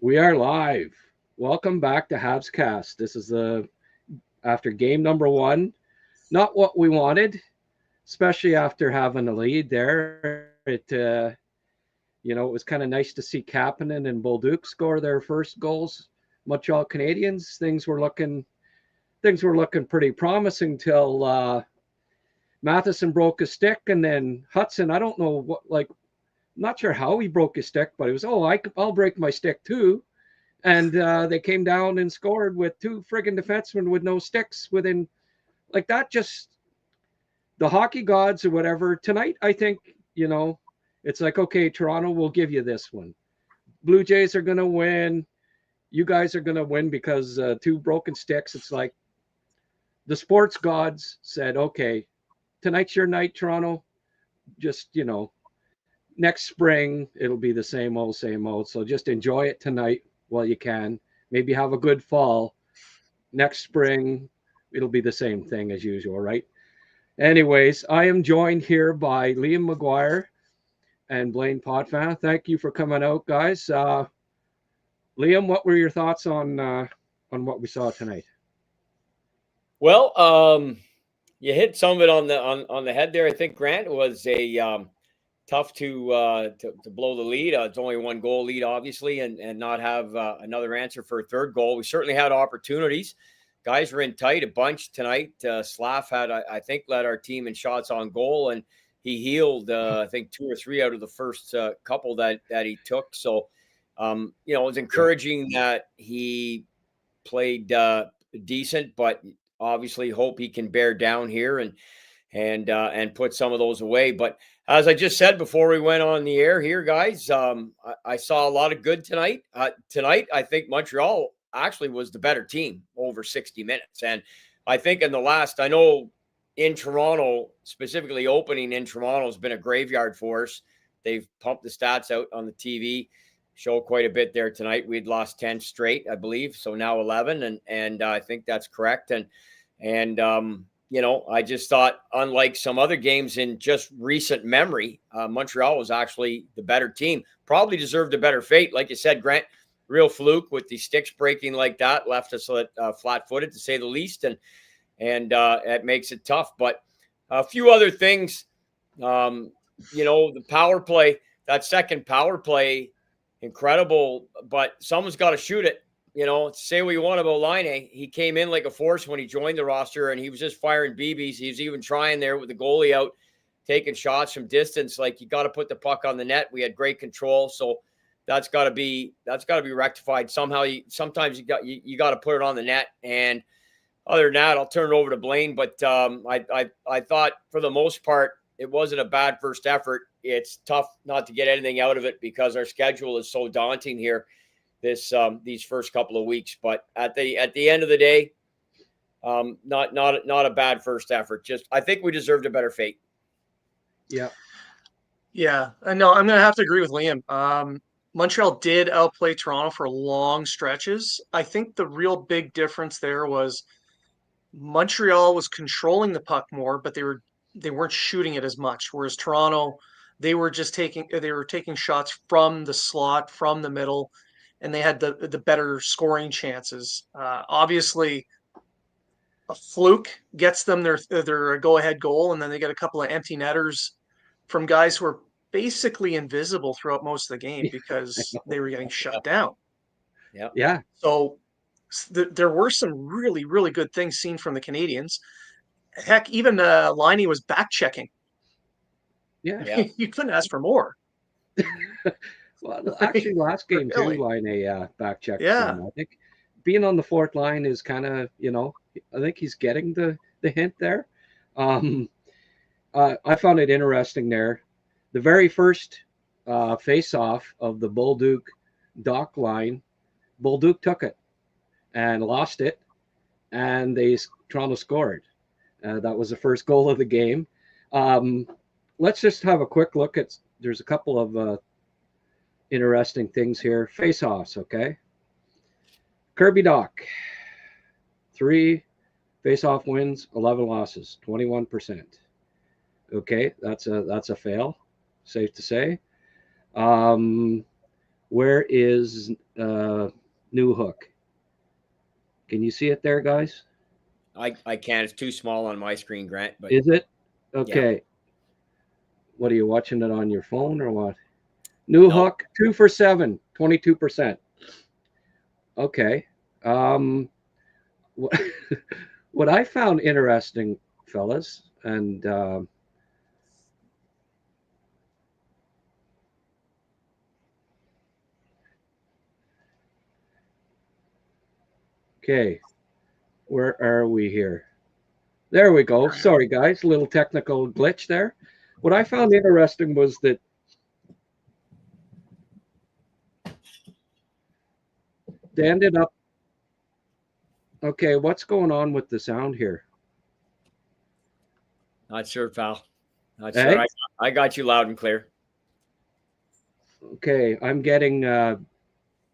We are live. Welcome back to HabsCast. This is after game number one. Not what we wanted, especially after having a lead there. It was kind of nice to see Kapanen and Bolduc score their first goals. Montreal Canadiens. Things were looking pretty promising till Matheson broke his stick, and then Hudson. I don't know what not sure how he broke his stick, but it was I'll break my stick too. And they came down and scored with two friggin' defensemen with no sticks within like that. Just the hockey gods or whatever. Tonight, I think, it's like, okay, Toronto will give you this one. Blue Jays are going to win. You guys are going to win because two broken sticks. It's like the sports gods said, okay, tonight's your night, Toronto. Just, next spring, it'll be the same old, same old. So just enjoy it tonight while you can. Maybe have a good fall. Next spring, it'll be the same thing as usual, right? Anyways, I am joined here by Liam Maguire and Blain Potvin. Thank you for coming out, guys. Liam, what were your thoughts on what we saw tonight? Well, you hit some of it on the head there. I think Grant was a tough to blow the lead. It's only one goal lead, obviously, and not have another answer for a third goal. We certainly had opportunities. Guys were in tight a bunch tonight. Slav had, I think, led our team in shots on goal, and he healed, I think, 2 or 3 out of the first couple that he took. So, it was encouraging that he played decent, but obviously hope he can bear down here and put some of those away. But as I just said before we went on the air here, guys, I saw a lot of good tonight. Tonight, I think Montreal actually was the better team over 60 minutes. And I think I know in Toronto, specifically opening in Toronto has been a graveyard for us. They've pumped the stats out on the TV, show quite a bit there tonight. We'd lost 10 straight, I believe. So now 11. And I think that's correct. And I just thought, unlike some other games in just recent memory, Montreal was actually the better team. Probably deserved a better fate. Like you said, Grant, real fluke with the sticks breaking like that, left us flat-footed, to say the least, and it makes it tough. But a few other things, the power play, that second power play, incredible, but someone's got to shoot it. Say what you want about Laine. He came in like a force when he joined the roster, and he was just firing BBs. He was even trying there with the goalie out, taking shots from distance. Like, you got to put the puck on the net. We had great control, so that's got to be rectified somehow. Sometimes you got to put it on the net. And other than that, I'll turn it over to Blain. But I thought for the most part it wasn't a bad first effort. It's tough not to get anything out of it because our schedule is so daunting here these first couple of weeks. But at the end of the day, not a bad first effort. Just, I think we deserved a better fate. Yeah. No, I'm gonna have to agree with Liam. Montreal did outplay Toronto for long stretches. I think the real big difference there was Montreal was controlling the puck more, but they weren't shooting it as much. Whereas Toronto, they were taking shots from the slot, from the middle, and they had the better scoring chances. Obviously, a fluke gets them their go-ahead goal, and then they get a couple of empty netters from guys who are basically invisible throughout most of the game because they were getting shut down. Yeah. So there were some really, really good things seen from the Canadiens. Heck, even Laine was back checking. Yeah. You couldn't ask for more. Well, actually, last game Really? too, Laine back checked Yeah. some. I think being on the fourth line is kind of, I think he's getting the hint there. I found it interesting there. The very first face-off of the Bolduc dock line, Bolduc took it and lost it, and Toronto scored. That was the first goal of the game. Let's just have a quick look at. There's a couple of interesting things here. Face-offs, okay. Kirby Dach, 3 face-off wins, 11 losses, 21%. Okay, that's a fail, safe to say. Where is New Hook? Can you see it there, guys? I can't. It's too small on my screen, Grant. But Is it? Okay. Yeah. What are you watching it on your phone or what? New No. Hook, 2 for 7, 22%. Okay. What, what I found interesting, fellas, and okay, where are we here? There we go. Sorry, guys, a little technical glitch there. What I found interesting was that they ended up. Okay, what's going on with the sound here? Not sure, pal. Not Hey? sure. I got you loud and clear. Okay, I'm getting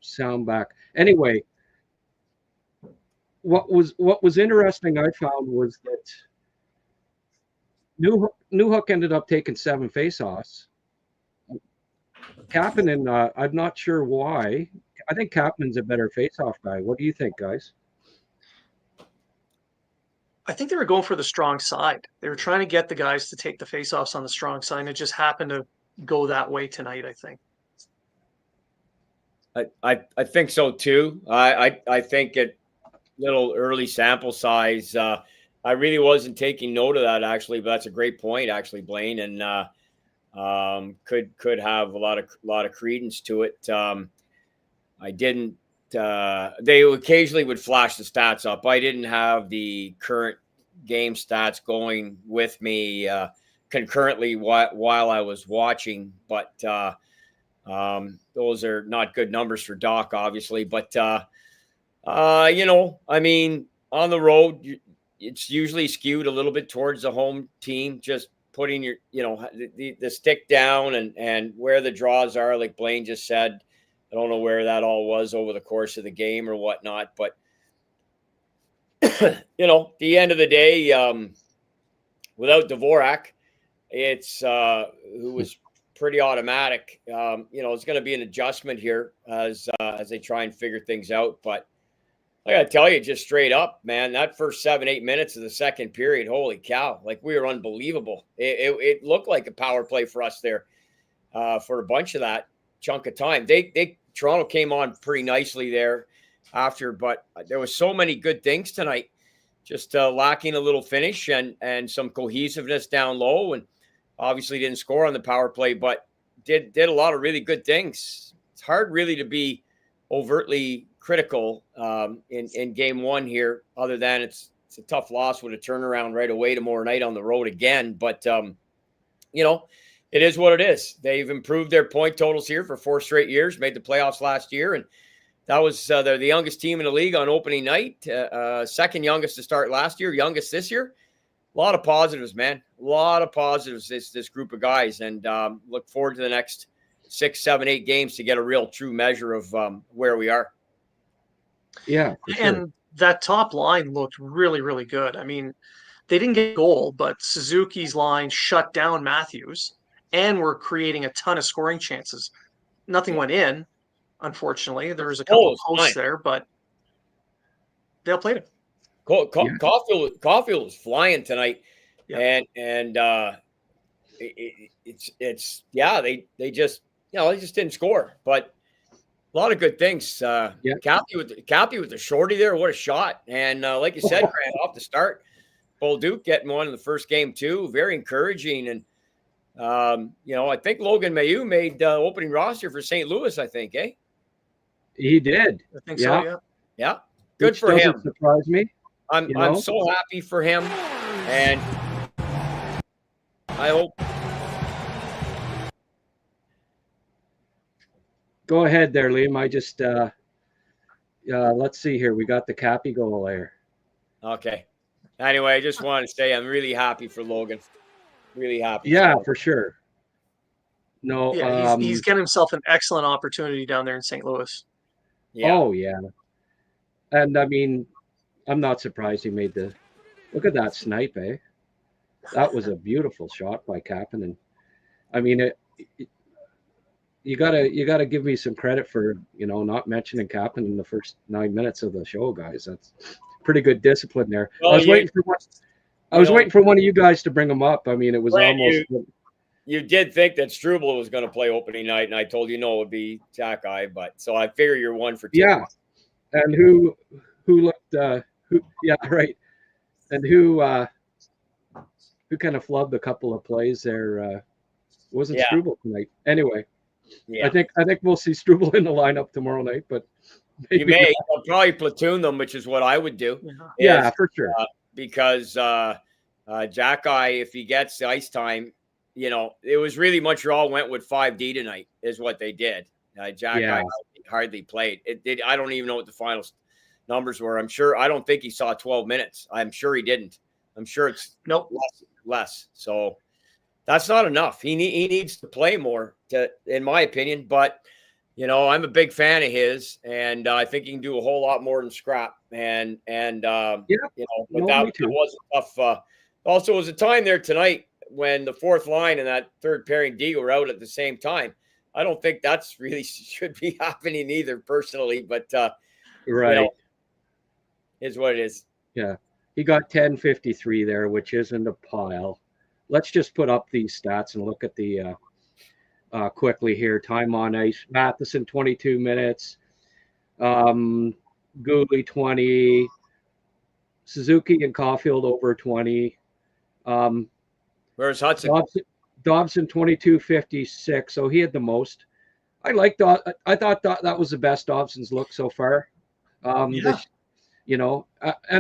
sound back. Anyway, what was interesting I found was that New Hook ended up taking 7 faceoffs. Kapanen, I'm not sure why. I think Kapanen's a better faceoff guy. What do you think, guys? I think they were going for the strong side. They were trying to get the guys to take the faceoffs on the strong side, and it just happened to go that way tonight, I think. I think so too. I think at little early sample size, I really wasn't taking note of that actually, but that's a great point actually, Blain, and could have a lot of credence to it. I didn't. They occasionally would flash the stats up. I didn't have the current game stats going with me concurrently while I was watching, but those are not good numbers for Doc, obviously. But I mean, on the road, it's usually skewed a little bit towards the home team. Just putting your, the stick down and where the draws are, like Blain just said. I don't know where that all was over the course of the game or whatnot, but the end of the day, without Dvorak, it's who was pretty automatic. It's going to be an adjustment here as they try and figure things out. But I got to tell you, just straight up, man, that first 7-8 minutes of the second period, holy cow! Like, we were unbelievable. It looked like a power play for us there for a bunch of that chunk of time. Toronto came on pretty nicely there after, but there was so many good things tonight, just lacking a little finish and some cohesiveness down low, and obviously didn't score on the power play, but did a lot of really good things. It's hard really to be overtly critical in game one here, other than it's a tough loss with a turnaround right away tomorrow night on the road again. But it is what it is. They've improved their point totals here for 4 straight years, made the playoffs last year, and that was they're the youngest team in the league on opening night, second youngest to start last year, youngest this year. A lot of positives, man. A lot of positives, this group of guys, and look forward to the next 6, 7, 8 games to get a real true measure of where we are. Yeah, for sure. And that top line looked really, really good. I mean, they didn't get a goal, but Suzuki's line shut down Matthews, and were creating a ton of scoring chances. Nothing went in, unfortunately. There was a couple of posts there, but they all played it. Caulfield was flying tonight, yeah. and they just didn't score, but a lot of good things. Cappy with the shorty there, what a shot! And like you said, Grant, off the start, Bolduc getting one in the first game too, very encouraging. And I think Logan Mailloux made opening roster for St. Louis. I think, he did. I think so. Yeah. Good Which for him. Doesn't surprise me. I'm so happy for him, and I hope. Go ahead there, Liam. I just let's see here. We got the Cappy goal there. Okay. Anyway, I just wanted to say I'm really happy for Logan. Really happy. Yeah, for sure. No. Yeah, he's getting himself an excellent opportunity down there in St. Louis. Yeah. Oh yeah. And I mean, I'm not surprised he made the. Look at that snipe, eh? That was a beautiful shot by Kapanen. I mean, you gotta give me some credit for not mentioning Kapanen in the first 9 minutes of the show, guys. That's pretty good discipline there. Well, I was waiting for one of you guys to bring him up. I mean, it was Brand almost. You did think that Struble was going to play opening night, and I told you no, it would be Jack-Eye, but so I figure you're one for two. Yeah, and who looked right, and who kind of flubbed a couple of plays there. Wasn't Struble tonight. Anyway, I think we'll see Struble in the lineup tomorrow night, but you may. I'll probably platoon them, which is what I would do. Yeah, for sure. Because Jack-Eye, if he gets the ice time, it was really Montreal went with 5D tonight, is what they did. Jack-Eye hardly played. I don't even know what the final numbers were. I don't think he saw 12 minutes. I'm sure he didn't. I'm sure it's less. So that's not enough. He needs to play more, in my opinion. But I'm a big fan of his, and I think he can do a whole lot more than scrap. But that was a tough. Also, it was a time there tonight when the fourth line and that third pairing D were out at the same time. I don't think that's really should be happening either, personally. But is what it is. Yeah, he got 10:53 there, which isn't a pile. Let's just put up these stats and look at the quickly here. Time on ice: Matheson 22 minutes, Gooley 20, Suzuki and Caulfield over 20. Where's Hudson? Dobson 22:56, so he had the most. I thought that was the best Dobson's look so far. And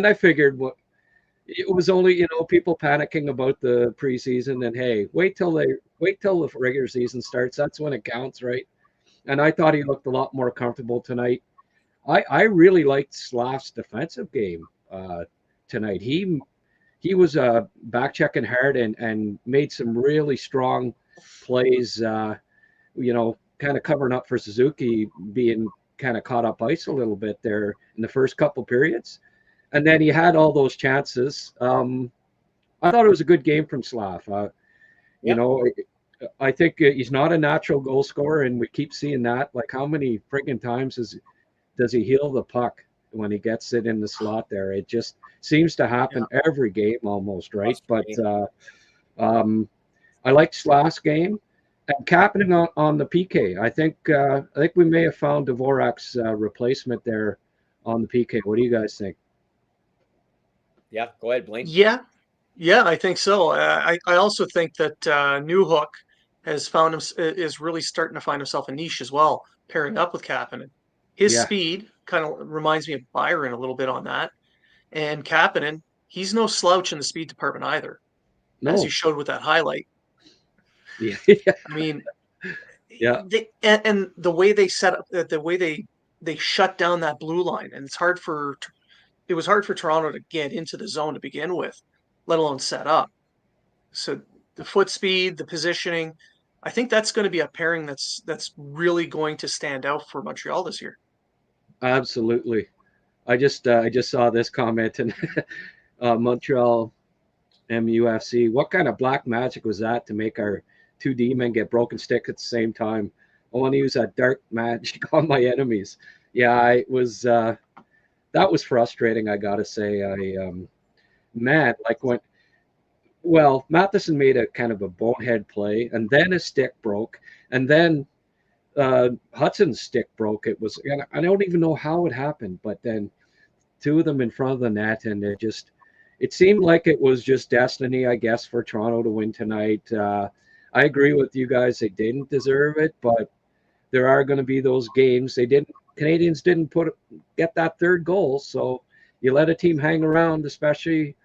I figured it was only people panicking about the preseason, and hey, wait till the regular season starts. That's when it counts, right? And I thought he looked a lot more comfortable tonight. I really liked Slav's defensive game tonight. He was back checking hard and made some really strong plays, kind of covering up for Suzuki being kind of caught up ice a little bit there in the first couple periods. And then he had all those chances. I thought it was a good game from Slav. I think he's not a natural goal scorer, and we keep seeing that. Like, how many friggin' times does he heel the puck when he gets it in the slot there? It just seems to happen every game almost, right? But I liked Slav's game. And Kapanen on the PK. I think we may have found Dvorak's replacement there on the PK. What do you guys think? Yeah, go ahead, Blaine. Yeah, I think so. I also think that Newhook is really starting to find himself a niche as well, pairing up with Kapanen. His speed kind of reminds me of Byron a little bit on that. And Kapanen, he's no slouch in the speed department either, as he showed with that highlight. Yeah. I mean, and the way they set up, the way they shut down that blue line, and it was hard for Toronto to get into the zone to begin with, let alone set up. So the foot speed, the positioning, I think that's going to be a pairing that's really going to stand out for Montreal this year. Absolutely. I just saw this comment in Montreal MUFC. What kind of black magic was that to make our 2D men get broken stick at the same time? I want to use that dark magic on my enemies. Yeah, it was that was frustrating, I gotta say. Matheson made a kind of a bonehead play, and then his stick broke, and then Hudson's stick broke. It was, and I don't even know how it happened, but then two of them in front of the net, and it seemed like it was just destiny, I guess, for Toronto to win tonight. I agree with you guys; they didn't deserve it, but there are going to be those games. Canadiens didn't get that third goal, so you let a team hang around, especially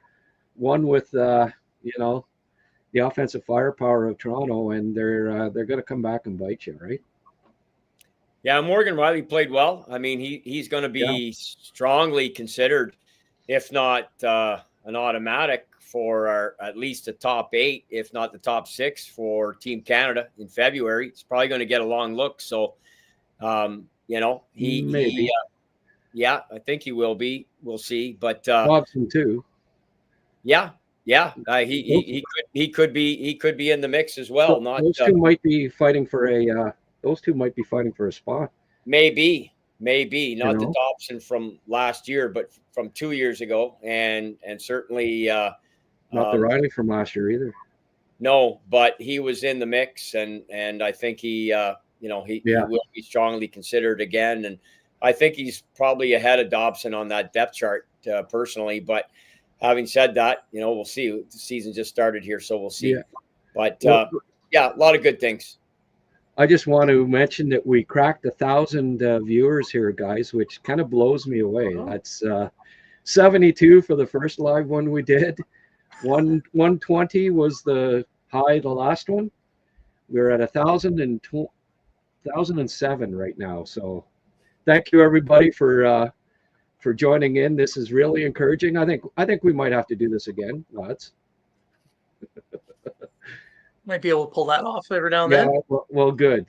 one with the offensive firepower of Toronto, and they're going to come back and bite you, right? Yeah, Morgan Riley played well. I mean, he's going to be strongly considered, if not an automatic, for at least the top 8, if not the top 6 for Team Canada in February. It's probably going to get a long look. So, maybe. I think he will be. We'll see. But Dobson too. Yeah. He could be in the mix as well. Those two might be fighting for a those two might be fighting for a spot. Maybe not the know? Dobson from last year, but from 2 years ago, and certainly Not the Riley from last year either. no, but he was in the mix, and I think he will be strongly considered again, and I think he's probably ahead of Dobson on that depth chart personally. But having said that, we'll see. The season just started here, so we'll see. Yeah. But a lot of good things. I just want to mention that we cracked 1,000 viewers here, guys, which kind of blows me away. That's 72 for the first live one we did. 120 was the high, the last one. We're at 1,007 right now. So thank you everybody for joining in. This is really encouraging. I think we might have to do this again, lads. Might be able to pull that off every now and then. Well, good.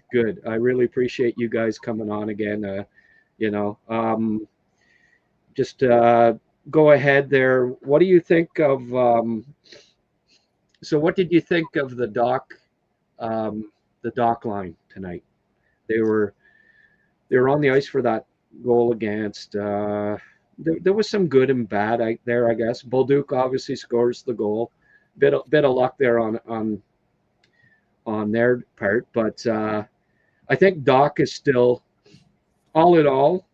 I really appreciate you guys coming on again. Just go ahead there. What do you think of? So, what did you think of the dock line tonight? They were on the ice for that goal against. There was some good and bad there, I guess. Bolduc obviously scores the goal. Bit of luck there on their part, but I think Doc is still, all in all,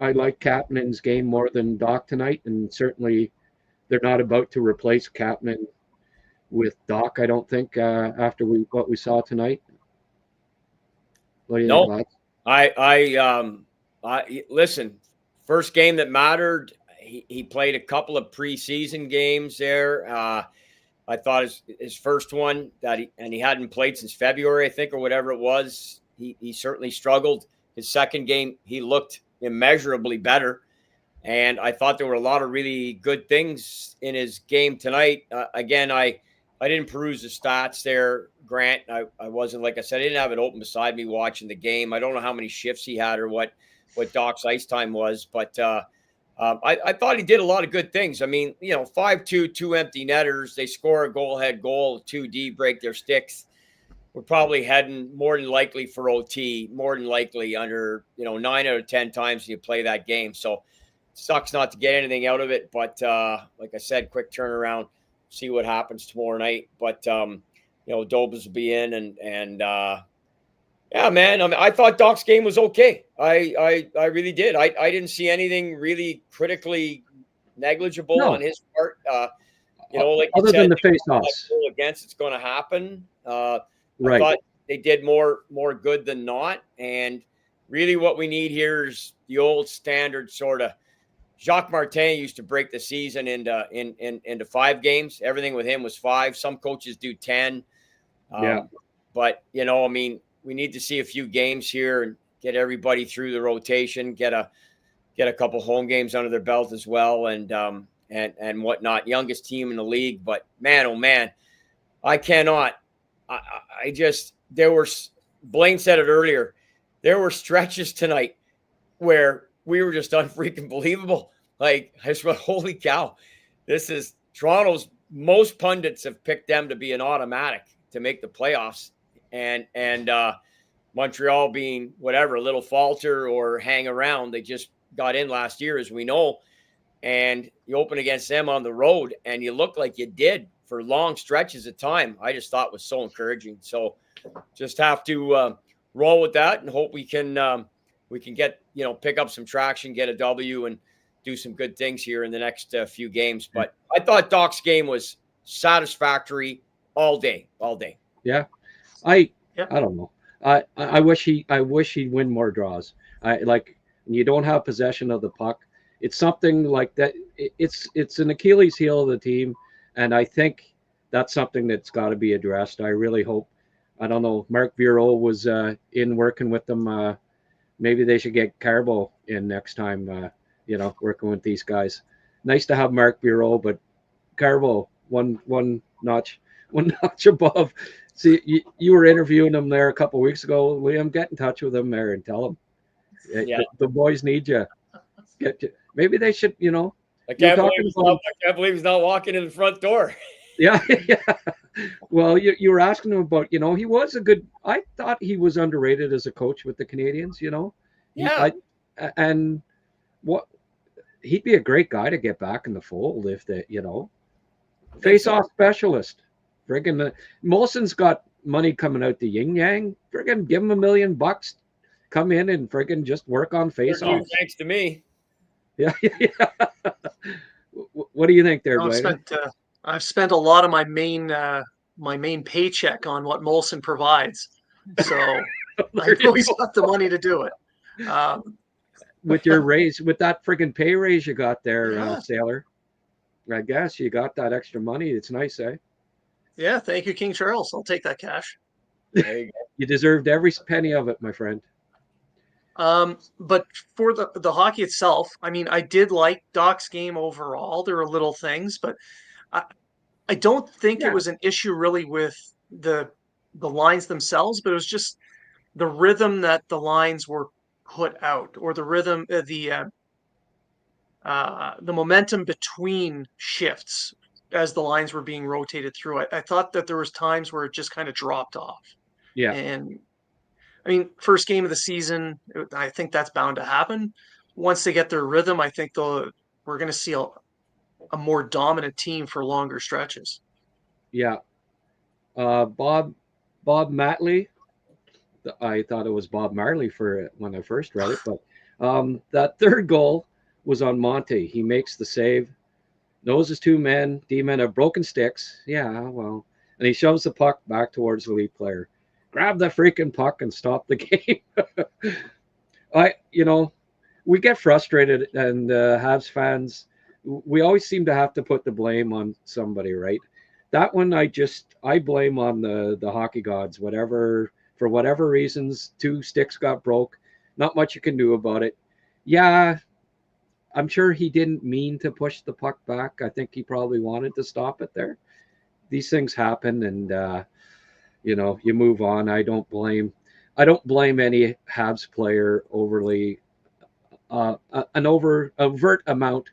I like Kapanen's game more than Doc tonight, and certainly they're not about to replace Kapanen with Doc, I don't think, after what we saw tonight. What do you think, lads? I listen, first game that mattered, he played a couple of preseason games there. I thought his first one he hadn't played since February, I think, or whatever it was. He certainly struggled. His second game, he looked immeasurably better. And I thought there were a lot of really good things in his game tonight. Again, I didn't peruse the stats there, Grant. I wasn't, like I said, I didn't have it open beside me watching the game. I don't know how many shifts he had or what Doc's ice time was, but I thought he did a lot of good things. I mean, 5-2, 2 empty netters. They score a goal-ahead goal, 2D, break their sticks. We're probably heading more than likely for OT, more than likely under, 9 out of 10 times you play that game. So sucks not to get anything out of it. But like I said, quick turnaround, see what happens tomorrow night. But, Dobas will be in and yeah, man. I mean, I thought Doc's game was okay. I really did. I didn't see anything really critically negligible on his part. Like other than the face-offs against, it's going to happen. Right. I thought they did more good than not. And really, what we need here is the old standard sort of. Jacques Martin used to break the season into 5 games. Everything with him was 5. Some coaches do 10. But I mean, we need to see a few games here and get everybody through the rotation, get a couple home games under their belt as well, and whatnot. Youngest team in the league, but man, oh man, I cannot. I just Blain said it earlier. There were stretches tonight where we were just unfreaking believable. Like I just went, holy cow, this is Toronto's. Most pundits have picked them to be an automatic to make the playoffs. And Montreal being whatever, a little falter or hang around. They just got in last year, as we know. And you open against them on the road, and you look like you did for long stretches of time. I just thought was so encouraging. So just have to roll with that and hope we can get, pick up some traction, get a W, and do some good things here in the next few games. But I thought Doc's game was satisfactory all day. Yeah. I don't know. I wish he'd win more draws. When you don't have possession of the puck, it's something like that. It's an Achilles heel of the team, and I think that's something that's got to be addressed. I really hope. I don't know. Mark Bureau was in working with them. Maybe they should get Carbo in next time. Working with these guys. Nice to have Mark Bureau, but Carbo one notch above. See, you were interviewing them there a couple of weeks ago. Liam, get in touch with them there and tell them. The boys need you. Maybe they should, I can't believe he's not walking in the front door. Yeah, yeah. Well, you were asking him about, he was a good. I thought he was underrated as a coach with the Canadians. Yeah. And what he'd be a great guy to get back in the fold if face-off specialist. Friggin' Molson's got money coming out the yin yang. Friggin' give him $1 million. Come in and friggin' just work on face-offs. Thanks to me. Yeah, yeah. What do you think there, Blaine? I've spent a lot of my main paycheck on what Molson provides, so I know he's got the money to do it. With your raise, with that friggin' pay raise you got there, Sailor, I guess you got that extra money. It's nice, eh? Yeah, thank you, King Charles. I'll take that cash. There you go. You deserved every penny of it, my friend. But for the hockey itself, I mean, I did like Doc's game overall. There were little things, but I don't think it was an issue really with the lines themselves, but it was just the rhythm that the lines were put out, or the rhythm, the momentum between shifts as the lines were being rotated through. I thought that there was times where it just kind of dropped off. Yeah. And I mean, first game of the season, I think that's bound to happen. Once they get their rhythm, I think we're going to see a more dominant team for longer stretches. Yeah. Bob Matley. I thought it was Bob Marley for when I first read it, but that third goal was on Monte. He makes the save, knows his two men, D-men have broken sticks. Yeah, well, and he shoves the puck back towards the lead player. Grab the freaking puck and stop the game. We get frustrated, and Habs fans, we always seem to have to put the blame on somebody, right? That one, I blame on the hockey gods. For whatever reasons, two sticks got broke. Not much you can do about it. Yeah, I'm sure he didn't mean to push the puck back. I think he probably wanted to stop it there. These things happen, and you move on. I don't blame any Habs player overly an overt amount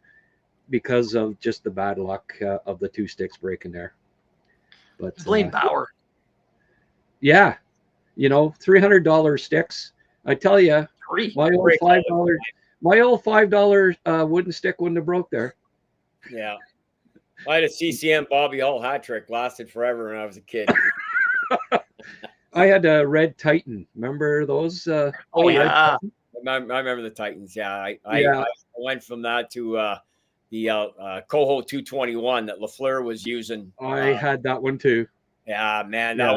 because of just the bad luck of the two sticks breaking there. But Blaine Bauer. Yeah, $300 sticks. I tell you, my old $5 wooden stick wouldn't have broke there. Yeah. I had a CCM Bobby Hull hat trick, lasted forever when I was a kid. I had a red Titan. Remember those? Yeah. I remember the Titans. Yeah. I went from that to the Coho 221 that LaFleur was using. I had that one too. Yeah, man, that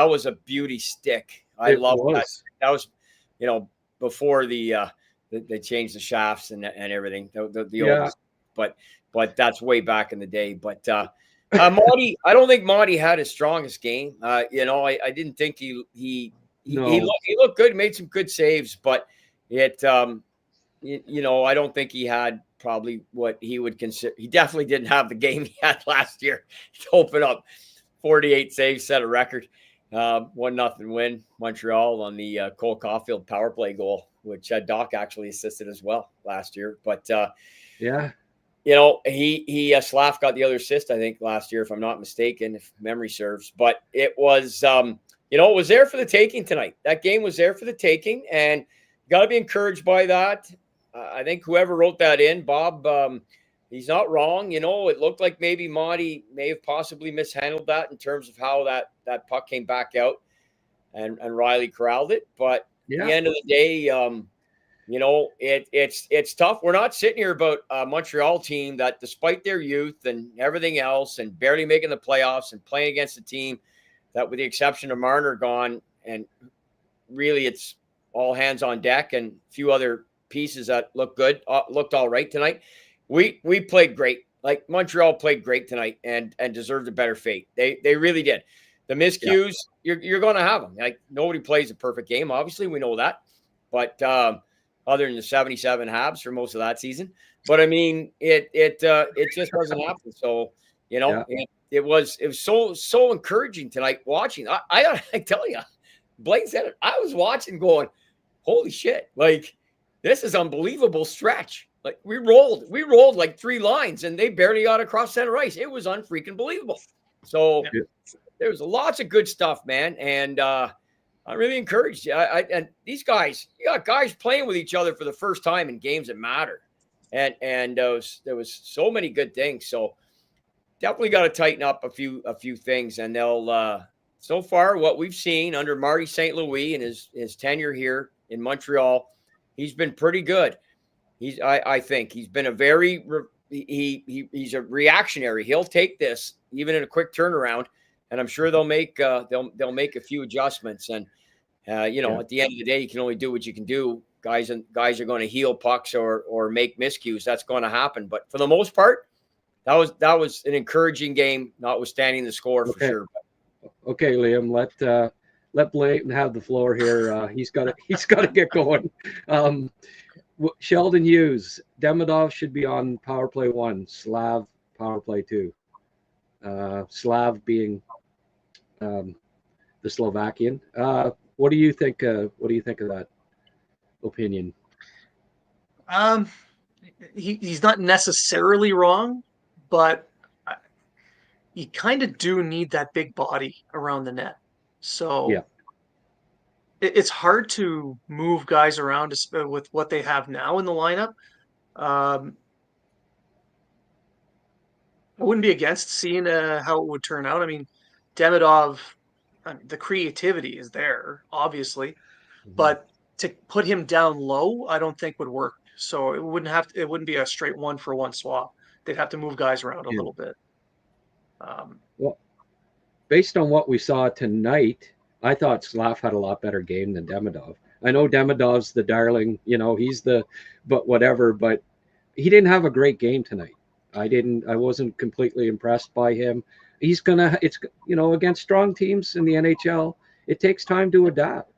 was a beauty stick. I love that. That was, before they changed the shafts and everything. The old, but that's way back in the day. But Marty, I don't think Marty had his strongest game. I didn't think he looked good, made some good saves, but I don't think he had probably what he would consider. He definitely didn't have the game he had last year to open up. 48 saves, set a record. 1-0 win, Montreal on the Cole Caulfield power play goal, which Doc actually assisted as well last year. But Slav got the other assist, I think, last year, if I'm not mistaken, if memory serves. But it was, it was there for the taking tonight. That game was there for the taking, and you got to be encouraged by that. I think whoever wrote that in, Bob, he's not wrong. It looked like maybe Monty may have possibly mishandled that in terms of how that puck came back out and Riley corralled it. But at the end of the day, it's tough. We're not sitting here about a Montreal team that, despite their youth and everything else and barely making the playoffs and playing against a team that, with the exception of Marner gone, and really it's all hands on deck and a few other pieces that looked all right tonight. We played great. Like, Montreal played great tonight and deserved a better fate. They really did. The miscues, you're going to have them. Like, nobody plays a perfect game. Obviously, we know that. But other than the 77 Habs for most of that season. But I mean, it just doesn't happen. So, it was so encouraging tonight watching. I tell you, Blaine said it. I was watching going, holy shit! Like, this is unbelievable stretch. Like, we rolled like three lines and they barely got across center ice. It was unfreaking believable. So there was lots of good stuff, man. And I'm really encouraged. And these guys, you got guys playing with each other for the first time in games that matter. And there was so many good things. So definitely got to tighten up a few things. And they'll so far what we've seen under Marty St. Louis and his tenure here in Montreal, he's been pretty good. I think he's been a very he's a reactionary. He'll take this even in a quick turnaround, and I'm sure they'll make a few adjustments. And at the end of the day, you can only do what you can do. Guys are going to heel pucks or make miscues. That's going to happen. But for the most part, that was an encouraging game, notwithstanding the score for sure. Okay, Liam, let Blain have the floor here. He's got to get going. Sheldon Hughes, Demidov should be on power play 1, Slav power play 2. Slav being the Slovakian. What do you think? What do you think of that opinion? He's not necessarily wrong, but you kind of do need that big body around the net. So it's hard to move guys around with what they have now in the lineup. I wouldn't be against seeing how it would turn out. I mean, Demidov, the creativity is there, obviously, but to put him down low, I don't think would work. So it wouldn't be a straight 1-for-1 swap. They'd have to move guys around a little bit. Well, based on what we saw tonight, I thought Slav had a lot better game than Demidov. I know Demidov's the darling, but whatever, but he didn't have a great game tonight. I wasn't completely impressed by him. Against strong teams in the NHL, it takes time to adapt.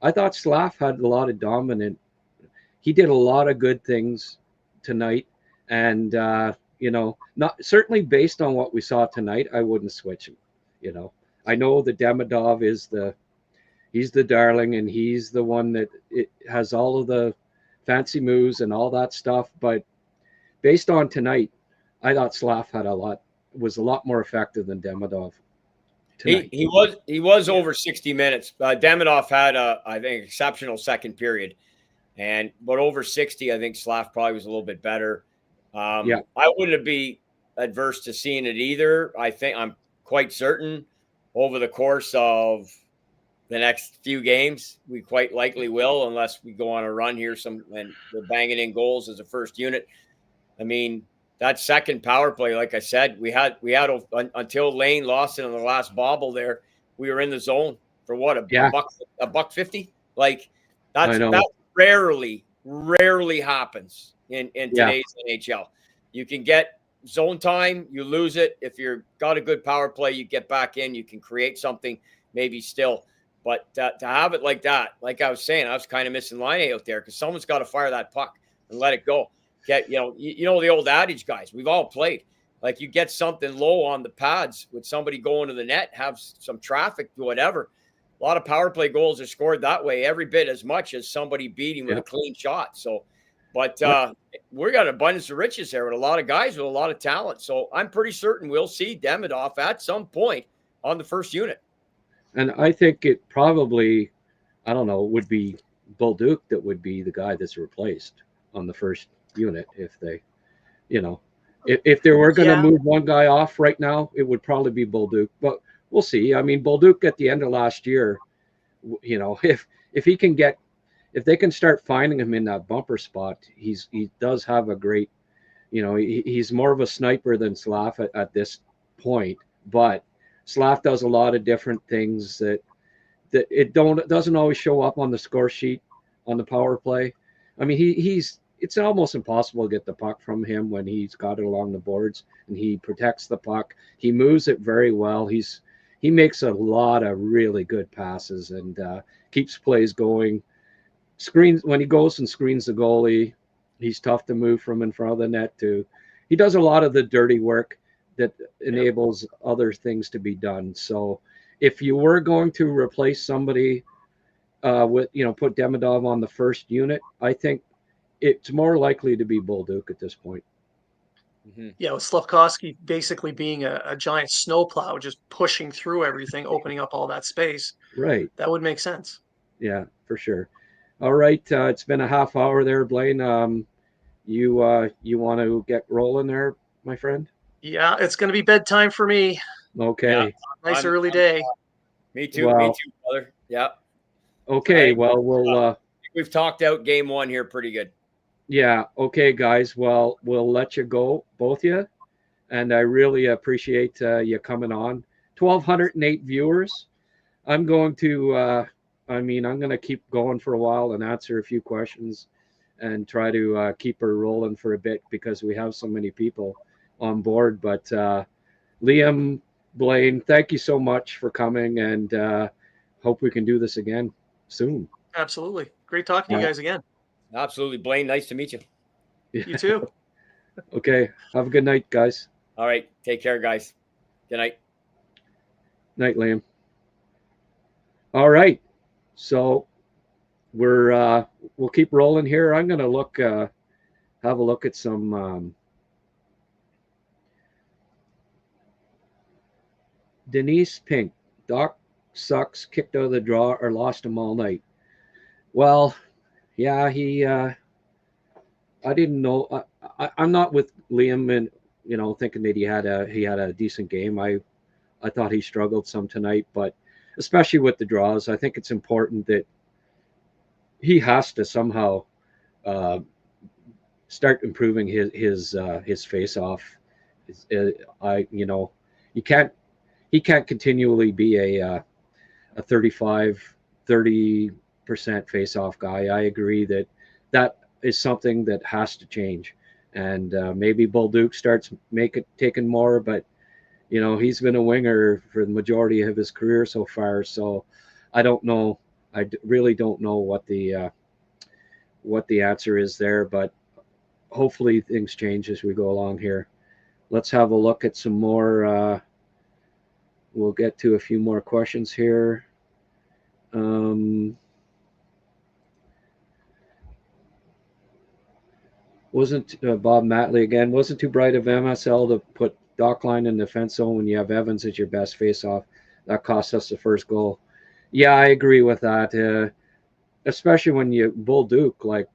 I thought Slav had a lot of he did a lot of good things tonight. And, not certainly based on what we saw tonight, I wouldn't switch him. I know that Demidov he's the darling, and he's the one that has all of the fancy moves and all that stuff. But based on tonight, I thought Slav was a lot more effective than Demidov tonight. He was over 60 minutes. Demidov had I think exceptional second period, but over 60, I think Slav probably was a little bit better. I wouldn't be adverse to seeing it either. I'm quite certain over the course of the next few games, we quite likely will, unless we go on a run here and we're banging in goals as a first unit. I mean, that second power play, like I said, we had until Lane lost it on the last bobble there, we were in the zone for what, a $1.50? Like that rarely happens in today's NHL. You can get zone time, you lose it. If you've got a good power play, you get back in, you can create something maybe still. But to have it like that, like I was saying, I was kind of missing line out there because someone's got to fire that puck and let it go. The old adage, guys, we've all played. Like you get something low on the pads with somebody going to the net, have some traffic, whatever. A lot of power play goals are scored that way, every bit as much as somebody beating with a clean shot. So, but we got abundance of riches there with a lot of guys with a lot of talent. So I'm pretty certain we'll see Demidov at some point on the first unit. And I think it probably, would be Bolduc that would be the guy that's replaced on the first unit if they, if they were going to move one guy off right now, it would probably be Bolduc. But we'll see. I mean, Bolduc at the end of last year, if they can start finding him in that bumper spot, he does have a great, he's more of a sniper than Slav at this point, but Slav does a lot of different things that it doesn't always show up on the score sheet on the power play. I mean, it's almost impossible to get the puck from him when he's got it along the boards, and he protects the puck. He moves it very well. He makes a lot of really good passes and keeps plays going. Screens when he goes and screens the goalie. He's tough to move from in front of the net too. He does a lot of the dirty work that enables other things to be done. So if you were going to replace somebody put Demidov on the first unit, I think it's more likely to be Bolduc at this point. Yeah, with Slafkovsky basically being a giant snowplow, just pushing through everything, opening up all that space, Right. that would make sense. Yeah, for sure. All right. It's been a half hour there, Blaine. You want to get rolling there, my friend? Yeah, it's going to be bedtime for me. Yeah, Okay. Nice I'm, early day. me too. Me Well, too, brother. Yeah. okay. Hey, Well, we've talked out game one here pretty good. yeah. Okay, guys. Well, we'll let you go, both of you. And I really appreciate you coming on. 1,208 viewers. I'm going to, I'm going to keep going for a while and answer a few questions and try to keep her rolling for a bit because we have so many people on board. But Liam, Blaine, thank you so much for coming, and hope we can do this again soon. Absolutely. Great talking to you guys again. Absolutely. Blaine, nice to meet you. You too. Okay. Have a good night, guys. All right. Take care, guys. Good night. Night, Liam. All right. So we'll keep rolling here. I'm gonna have a look at some Denise Pink. Doc sucks, kicked out of the draw, or lost him all night. Well, yeah, he. I didn't know. I'm not with Liam, and thinking that he had a decent game. I thought he struggled some tonight, but especially with the draws, I think it's important that he has to somehow uh, start improving his face off. You can't he can't continually be a 30% face off guy. I agree that is something that has to change, and maybe Bolduc starts taking more, but he's been a winger for the majority of his career so far. So I don't know. Really don't know what the answer is there, but hopefully things change as we go along here. Let's have a look at some more. We'll get to a few more questions here. Wasn't Bob Matley again? Wasn't too bright of MSL to put Dockline in the defense zone when you have Evans as your best face-off. That cost us the first goal. Yeah, I agree with that. Especially when you Bolduc,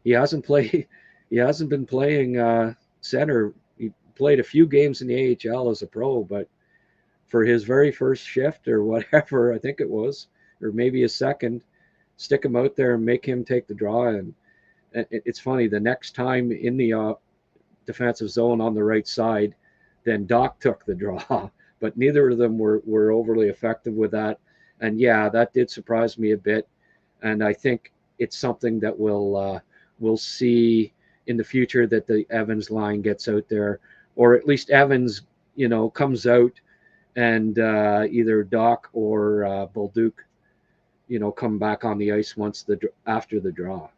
he hasn't played. He hasn't been playing center. He played a few games in the AHL as a pro, but for his very first shift or whatever, I think it was, or maybe his second, stick him out there and make him take the draw. And it's funny, the next time in the defensive zone on the right side, then Doc took the draw, but neither of them were overly effective with that. And yeah, that did surprise me a bit. And I think it's something that we'll see in the future, that the Evans line gets out there, or at least Evans, comes out, and either Doc or Bolduc, come back on the ice after the draw.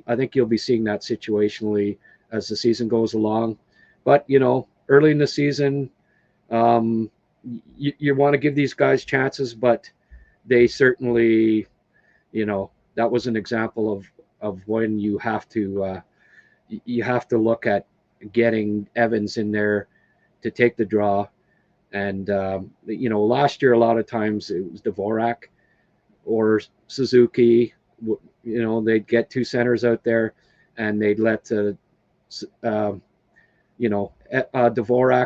I think you'll be seeing that situationally as the season goes along. But early in the season, you want to give these guys chances, but they certainly, that was an example of when you have to look at getting Evans in there to take the draw. And last year a lot of times it was Dvorak or Suzuki. They'd get two centers out there, and they'd let Dvorak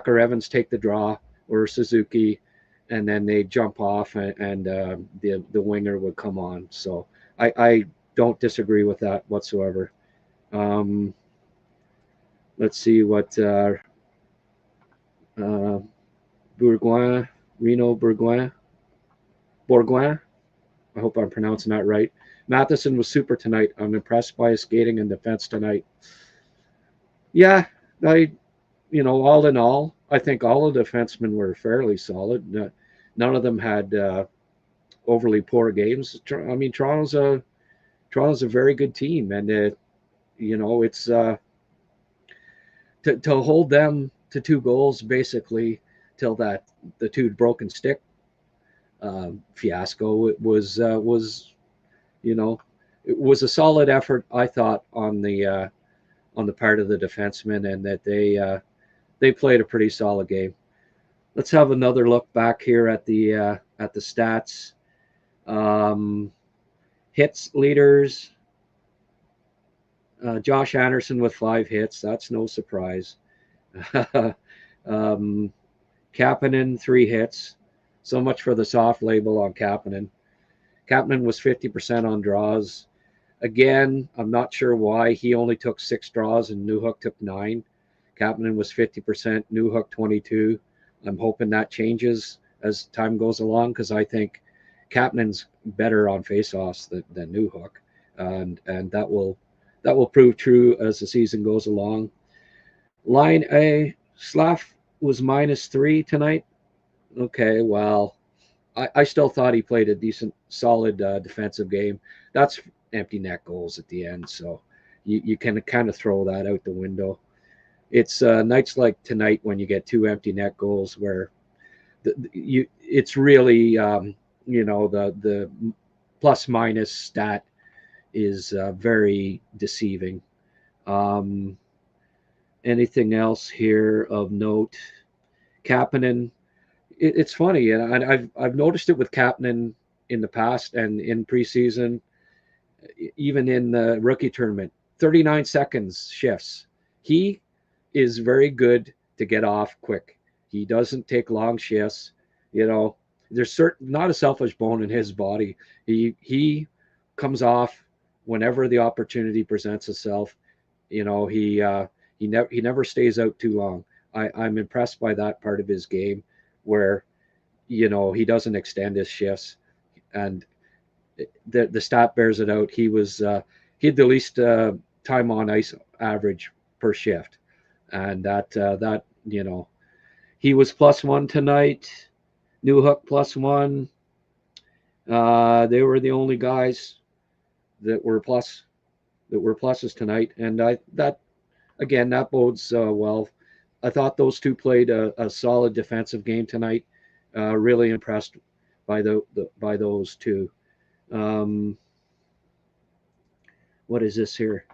or Evans take the draw, or Suzuki, and then they jump off, and the winger would come on. So I don't disagree with that whatsoever. Let's see what Bourgoin. I hope I'm pronouncing that right. Matheson was super tonight. I'm impressed by his skating and defense tonight. Yeah, all in all, I think all the defensemen were fairly solid. None of them had overly poor games. I mean, Toronto's a very good team, and it's to hold them to 2 goals basically till the two broken stick fiasco. It was it was a solid effort, I thought, on the on the part of the defensemen, and that they played a pretty solid game. Let's have another look back here at the stats. Hits leaders. Josh Anderson with 5 hits. That's no surprise. Kapanen, 3 hits. So much for the soft label on Kapanen. Kapanen was 50% on draws. Again, I'm not sure why he only took 6 draws and Newhook took 9. Kapanen was 50%, Newhook 22. I'm hoping that changes as time goes along, because I think Kapanen's better on faceoffs than Newhook, and that will prove true as the season goes along. Line A, Slav was -3 tonight. Okay, well, I still thought he played a decent, solid defensive game. That's empty net goals at the end, so you can kind of throw that out the window. It's nights like tonight when you get 2 empty net goals where it's really the plus minus stat is very deceiving. Anything else here of note? Kapanen. It's funny, and I've noticed it with Kapanen in the past and in preseason, even in the rookie tournament. 39 seconds shifts. He is very good to get off quick. He doesn't take long shifts. There's not a selfish bone in his body. He comes off whenever the opportunity presents itself. He never stays out too long. I'm impressed by that part of his game, where he doesn't extend his shifts, and the stat bears it out. He had the least time on ice average per shift, and that he was +1 tonight. Newhook +1. They were the only guys that were pluses tonight, and that bodes well. I thought those two played a solid defensive game tonight. Really impressed by those two. What is this here?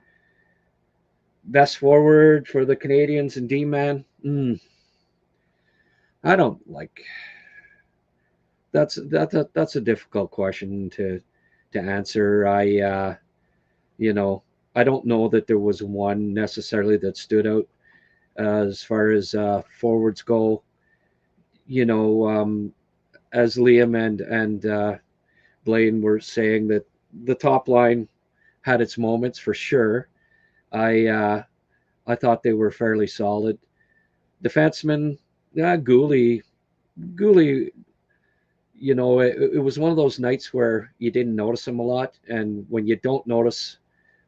Best forward for the Canadiens and D-man. I don't like. That's a difficult question to answer. I don't know that there was one necessarily that stood out as far as forwards go. As Liam and Blain were saying, that the top line had its moments for sure. I thought they were fairly solid. Defensemen, Gooley, it was one of those nights where you didn't notice him a lot, and when you don't notice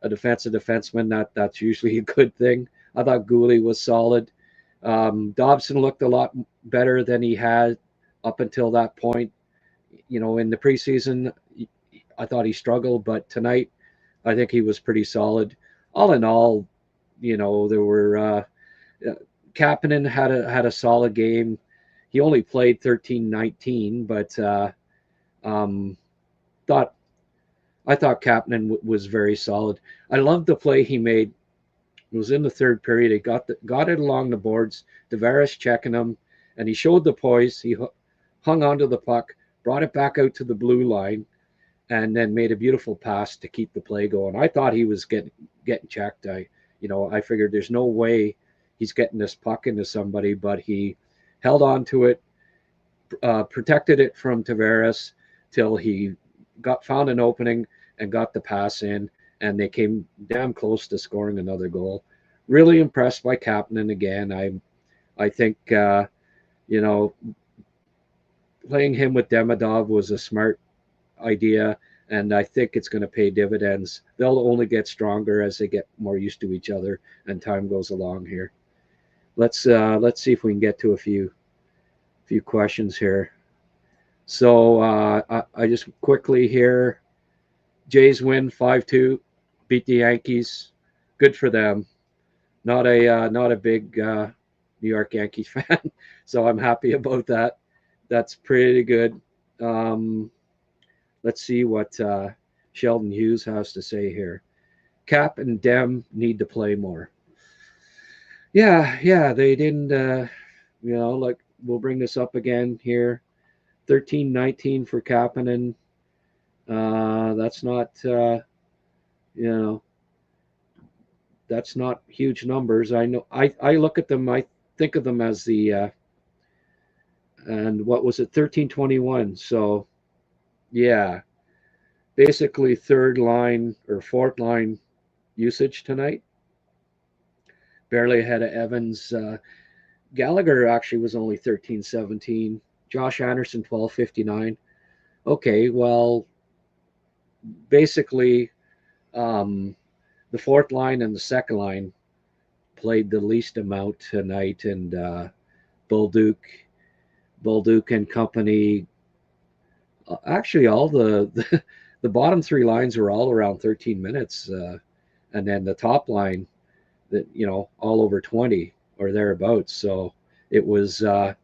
a defenseman, that's usually a good thing. I thought Gooley was solid. Dobson looked a lot better than he had up until that point. In the preseason, I thought he struggled, but tonight, I think he was pretty solid. All in all, there were Kapanen had a solid game. He only played 13-19, but I thought Kapanen was very solid. I loved the play he made. It was in the third period. He got it along the boards. Tavares checking him, and he showed the poise. He hung onto the puck, brought it back out to the blue line, and then made a beautiful pass to keep the play going. I thought he was getting checked. I figured there's no way he's getting this puck into somebody, but he held on to it, protected it from Tavares till he found an opening and got the pass in, and they came damn close to scoring another goal. Really impressed by Kapanen again. I think playing him with Demidov was a smart idea, and I think it's going to pay dividends. They'll only get stronger as they get more used to each other and time goes along here. Let's see if we can get to a few questions here. So I just quickly here, Jays win 5-2, beat the Yankees. Good for them. Not a big New York Yankees fan, so I'm happy about that. That's pretty good. Let's see what Sheldon Hughes has to say here. Cap and Dem need to play more. Yeah, they didn't. Like we'll bring this up again here. 13-19 for Kapanen. That's not. You know, that's not huge numbers. I know. I look at them. I think of them as the. And what was it? 13-21. So yeah, basically third line or fourth line usage tonight. Barely ahead of Evans. Gallagher actually was only 13-17. Josh Anderson 12-59. Okay, well, basically, um, the fourth line and the second line played the least amount tonight, and Bolduc, Bolduc and company. Actually, all the bottom three lines were all around 13 minutes, and then the top line that all over 20 or thereabouts. So it was the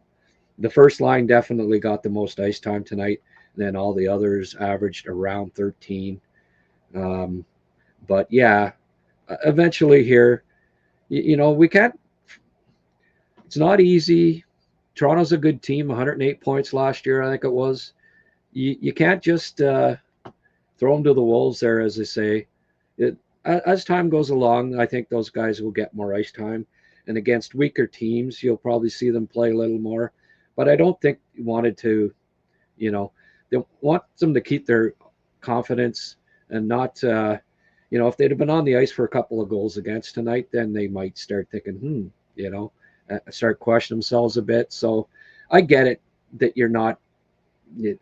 first line definitely got the most ice time tonight. Then all the others averaged around 13. Um, but yeah, eventually here, we can't. It's not easy. Toronto's a good team. 108 points last year, I think it was. You can't just throw them to the wolves there, as they say. As time goes along, I think those guys will get more ice time. And against weaker teams, you'll probably see them play a little more. But I don't think you wanted to, they want them to keep their confidence and not, if they'd have been on the ice for a couple of goals against tonight, then they might start thinking, start questioning themselves a bit. So I get it that you're not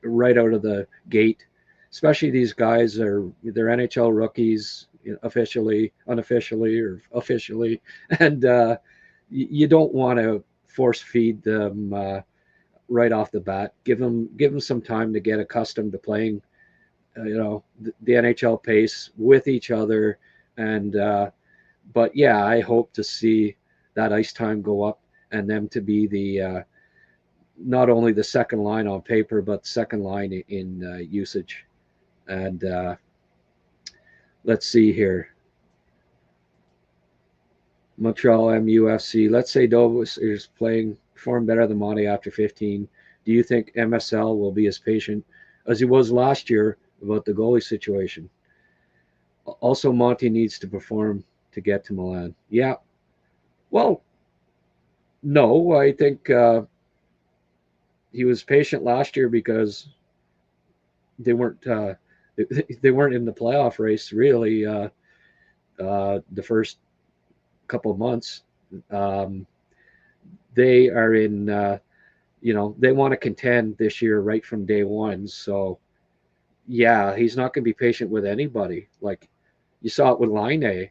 right out of the gate, especially these guys they're NHL rookies, officially, unofficially, or officially, and you don't want to force feed them right off the bat. Give them some time to get accustomed to playing, the NHL pace with each other, and but yeah, I hope to see that ice time go up and them to be the not only the second line on paper, but second line in usage. And let's see here. Montreal MUFC. Let's say Dovas is performing better than Monty after 15. Do you think MSL will be as patient as he was last year about the goalie situation? Also, Monty needs to perform to get to Milan. Yeah. Well, no, I think he was patient last year because they weren't they weren't in the playoff race really the first couple of months. Um, they are in they want to contend this year right from day one. So yeah, he's not going to be patient with anybody. Like you saw it with Line A,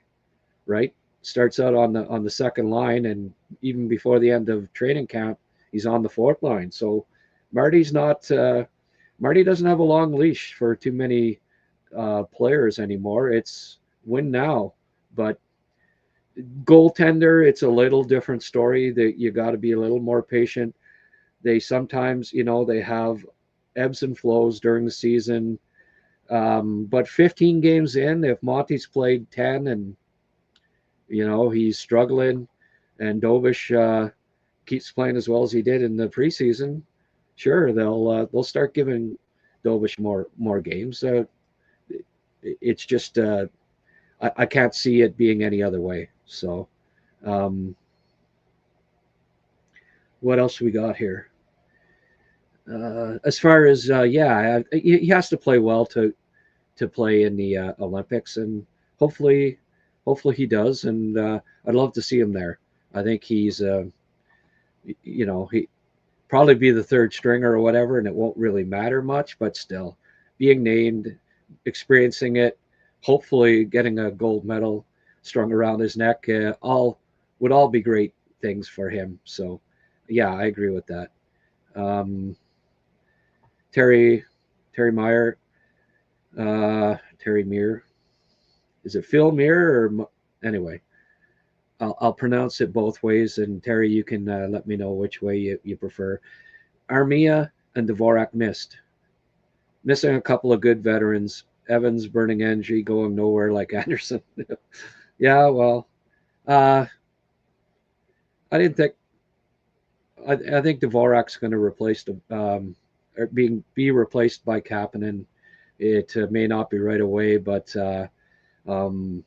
right? Starts out on the second line, and even before the end of training camp, he's on the fourth line. So Marty's not. Marty doesn't have a long leash for too many players anymore. It's win now, but goaltender, it's a little different story. That you got to be a little more patient. They sometimes, they have ebbs and flows during the season. But 15 games in, if Monty's played 10 and he's struggling, and Dovish keeps playing as well as he did in the preseason, sure they'll start giving Dovish more games. It's just I can't see it being any other way. So, what else we got here? As far as he has to play well to play in the Olympics, and hopefully he does. And I'd love to see him there. I think he's he probably be the third stringer or whatever, and it won't really matter much. But still, being named, experiencing it, hopefully getting a gold medal strung around his neck, would all be great things for him. So, yeah, I agree with that. Terry Meyer, Terry Meir. Is it Phil Meir or anyway? I'll pronounce it both ways, and Terry, you can let me know which way you prefer. Armia and Dvorak missing a couple of good veterans. Evans burning energy, going nowhere like Anderson. Yeah, well, I didn't think. I think Dvorak's going to replace the or be replaced by Kapanen. It may not be right away, but um,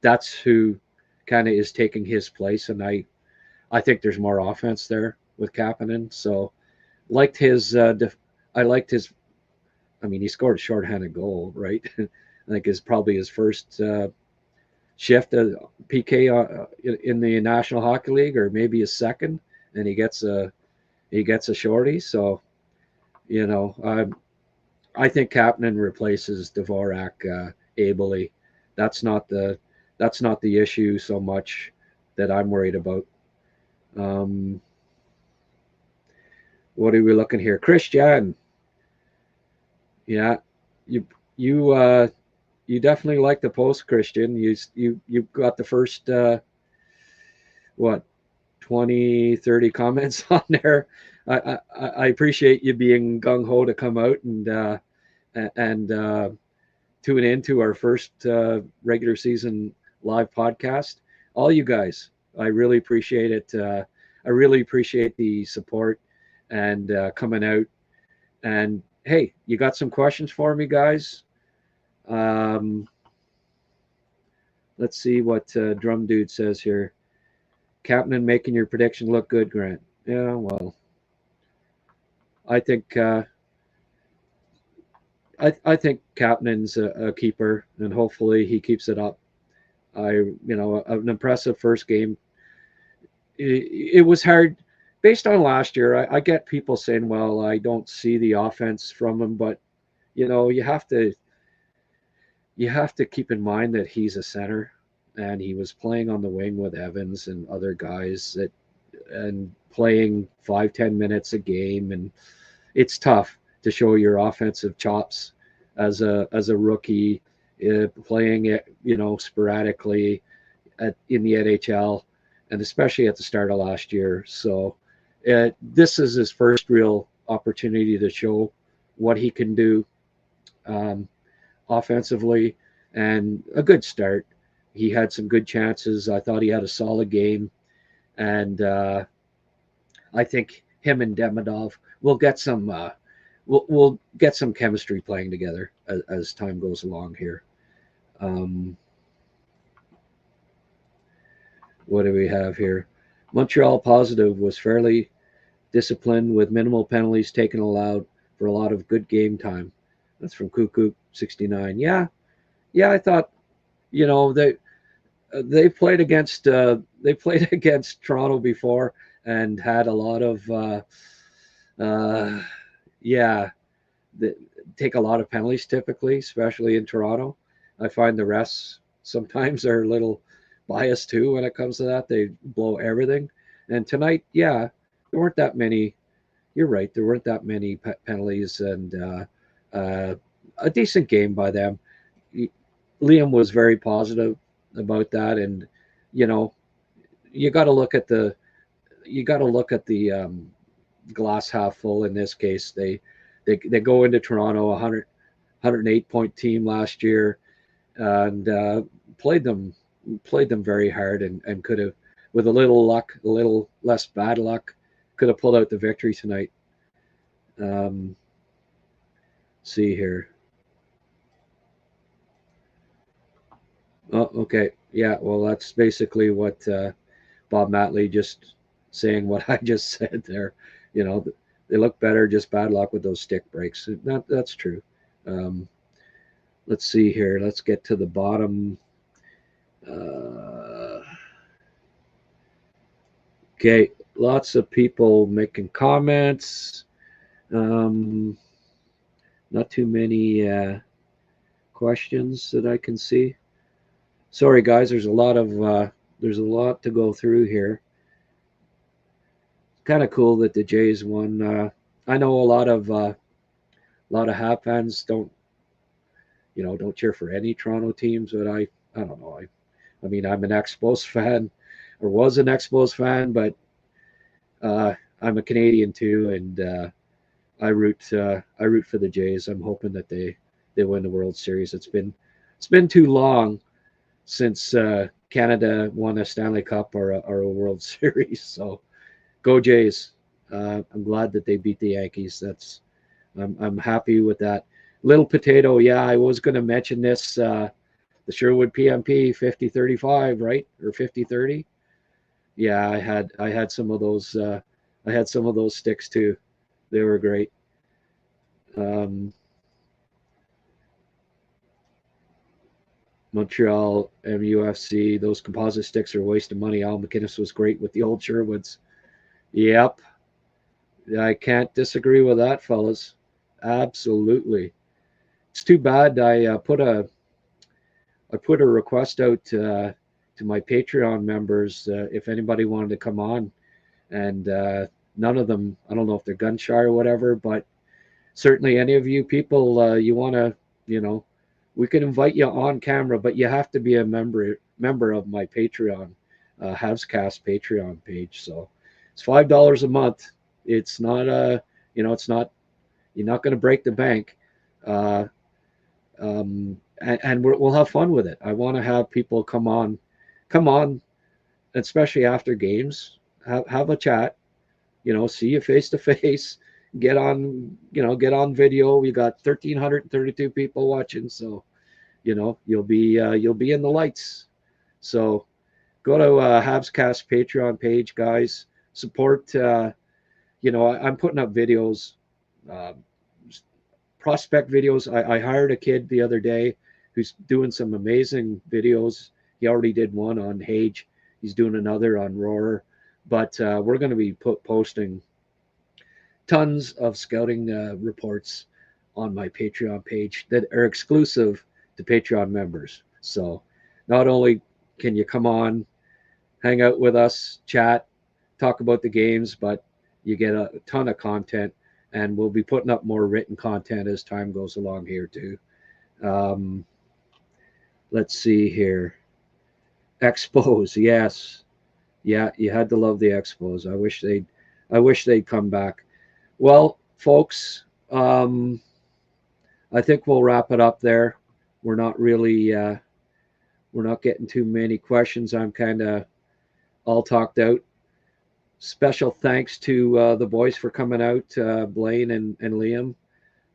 that's who kind of is taking his place, and I think there's more offense there with Kapanen. So liked his. I liked his. I mean, he scored a shorthanded goal, right? I think is probably his first shift as PK in the National Hockey League, or maybe his second, and he gets a shorty. So you know, I think Kapanen replaces Dvorak ably. That's not the that's not the issue so much that I'm worried about. Um, what are we looking here, Christian? Yeah, you you you definitely like the post, Christian. You got the first what 20, 30 comments on there. I appreciate you being gung ho to come out and tune in to our first regular season live podcast. All you guys, I really appreciate it. I really appreciate the support and coming out. And hey, you got some questions for me, guys? Um, let's see what Drum Dude says here. Kapanen making your prediction look good, Grant. Yeah, well, I think I think Kapanen's a keeper, and hopefully he keeps it up. An impressive first game. It was hard based on last year. I get people saying, "Well, I don't see the offense from him," but you have to keep in mind that he's a center, and he was playing on the wing with Evans and other guys and playing 5-10 minutes a game, and it's tough to show your offensive chops as a rookie, playing it sporadically in the NHL, and especially at the start of last year. So this is his first real opportunity to show what he can do um, offensively, and a good start. He had some good chances. I thought he had a solid game, and I think him and Demidov will get some. We'll get some chemistry playing together as time goes along here. Um, what do we have here? Montreal positive was fairly disciplined with minimal penalties taken allowed for a lot of good game time. That's from Cuckoo 69. Yeah, I thought they played against Toronto before and had a lot of yeah, they take a lot of penalties typically, especially in Toronto. I find the refs sometimes are a little biased too when it comes to that. They blow everything. And tonight, yeah, there weren't that many. You're right. There weren't that many penalties, and a decent game by them. Liam was very positive about that, and you know, you got to look at the glass half full. In this case, they go into Toronto, 108-point team last year, and played them very hard, and could have, with a little luck, a little less bad luck, could have pulled out the victory tonight. See here. Oh, okay. Yeah, well, that's basically what Bob Matley just saying what I just said there. You know, they look better, just bad luck with those stick breaks. That's true. Um, let's see here. Let's get to the bottom. Okay, lots of people making comments. Not too many questions that I can see. Sorry, guys. There's a lot to go through here. Kind of cool that the Jays won. I know a lot of Hab fans don't cheer for any Toronto teams, but I don't know. I mean, I'm an Expos fan, or was an Expos fan, but I'm a Canadian too, and I root for the Jays. I'm hoping that they win the World Series. It's been too long since Canada won a Stanley Cup or a World Series. So go Jays. I'm glad that they beat the Yankees. I'm happy with that. Little Potato, yeah, I was going to mention this. The Sherwood PMP 5035, right? Or 5030. Yeah, I had some of those. I had some of those sticks too. They were great. Montreal MUFC, those composite sticks are a waste of money. Al McInnes was great with the old Sherwoods. Yep. I can't disagree with that, fellas. Absolutely. It's too bad I put a request out to my Patreon members if anybody wanted to come on, and none of them. I don't know if they're gun shy or whatever, but certainly any of you people you want to, we can invite you on camera, but you have to be a member of my Patreon, HabsCast Patreon page. So it's $5 a month. It's not it's not, you're not going to break the bank. And we'll have fun with it. I want to have people come on, especially after games, have a chat, see you face to face, get on video. We got 1,332 people watching, so you'll be in the lights. So go to HabsCast Patreon page, guys. Support. I'm putting up videos, prospect videos. I hired a kid the other day who's doing some amazing videos. He already did one on Hage. He's doing another on Roar. But we're going to be posting tons of scouting reports on my Patreon page that are exclusive to Patreon members. So not only can you come on, hang out with us, chat, talk about the games, but you get a ton of content, and we'll be putting up more written content as time goes along here too. Let's see here. Expos, yes. Yeah, you had to love the Expos. I wish they'd come back. Well, folks, I think we'll wrap it up there. We're not really we're not getting too many questions. I'm kind of all talked out. Special thanks to the boys for coming out, Blain and Liam.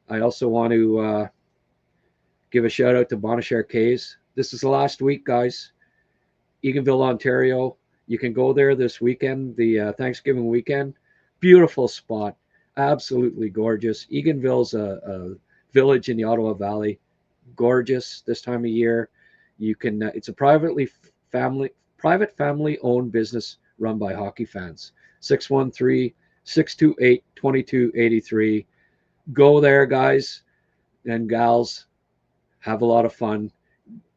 I also want to give a shout out to Bonish Arcades. This is the last week, guys. Eganville, Ontario. You can go there this weekend, the Thanksgiving weekend. Beautiful spot. Absolutely gorgeous. Eganville's a village in the Ottawa Valley. Gorgeous this time of year. You can. It's a private family-owned business run by hockey fans. 613-628-2283. Go there, guys and gals. Have a lot of fun.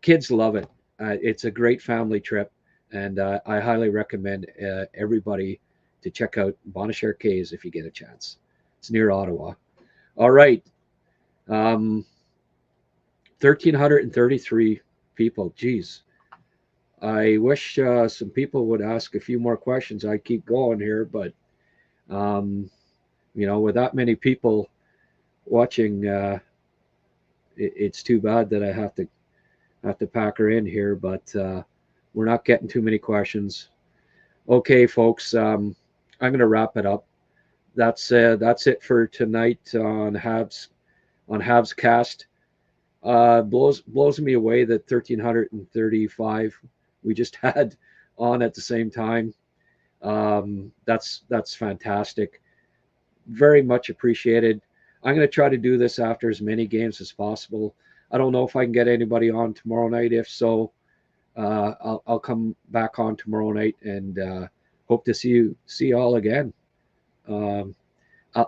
Kids love it. It's a great family trip, and I highly recommend everybody to check out Bonish Arcades if you get a chance. It's near Ottawa. All right. 1,333 people. Geez. I wish some people would ask a few more questions. I keep going here, but with that many people watching, it's too bad that I have to pack her in here. But we're not getting too many questions. Okay, folks, I'm going to wrap it up. That's it for tonight on HabsCast. Blows me away that 1,335 we just had on at the same time. That's fantastic. Very much appreciated. I'm going to try to do this after as many games as possible. I don't know if I can get anybody on tomorrow night. If so, I'll come back on tomorrow night, and hope to see you all again.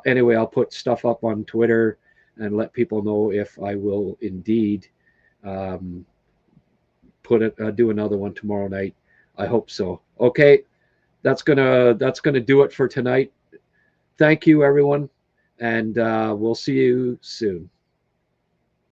Anyway, I'll put stuff up on Twitter and let people know if I will indeed do another one tomorrow night. I hope so. Okay, that's gonna do it for tonight. Thank you, everyone, and we'll see you soon.